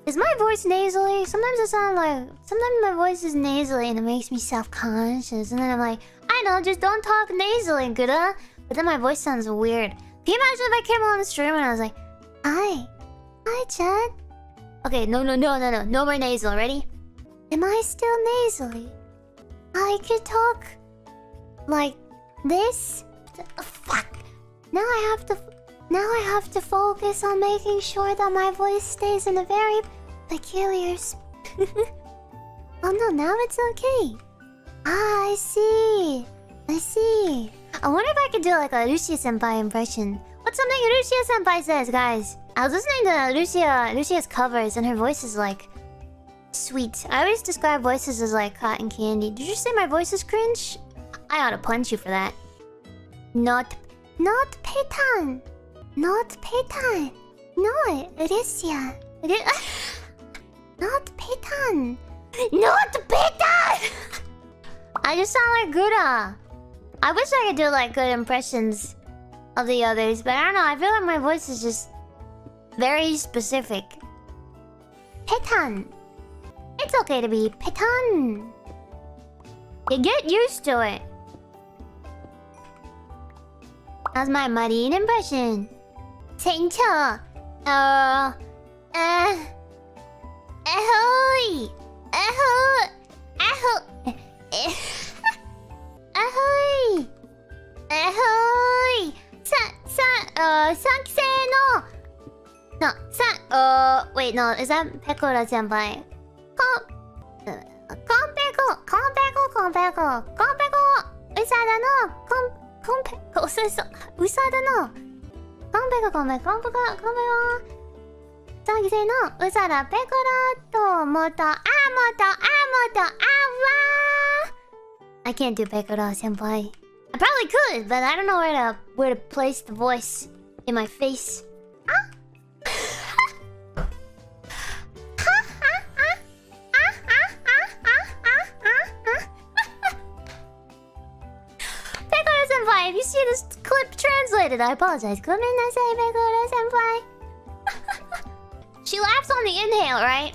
Is my voice nasally? Sometimes it sounds like... Sometimes my voice is nasally and it makes me self-conscious. And then I'm like, I know, just don't talk nasally, Gura. But then my voice sounds weird. Can you imagine if I came on the stream and I was like, Hi. Hi, Chad. Okay, no. No more nasal. Ready? Am I still nasally? I could talk... like... this? Fuck. Now I have to focus on making sure that my voice stays in a very peculiar Oh no, now it's okay. Ah, I see. I wonder if I could do like a Rushia senpai impression. What's something Rushia senpai says, guys? I was listening to Rushia's covers and her voice is like sweet. I always describe voices as like cotton candy. Did you say my voice is cringe? I ought to punch you for that. Not Petan. Not Petan. No, Rushia. Not Petan. Not Petan! I just sound like Gura. I wish I could do like good impressions of the others, but I don't know. I feel like my voice is just very specific. Petan. It's okay to be Petan. You get used to it. That's my Marine impression. Sencho. Ahoy. Ahoy. Ahoy. Sankse no. Wait, no. Is that Pekora senpai? Konpeko. Usada no. Usada no. Konpeko. Sankse no. Usada Pekora to moto. I can't do Pekora senpai. I probably could, but I don't know where to place the voice in my face. Pekora senpai, if you see this clip translated, I apologize. Gomenasai, Pekora senpai. She laughs on the inhale, right?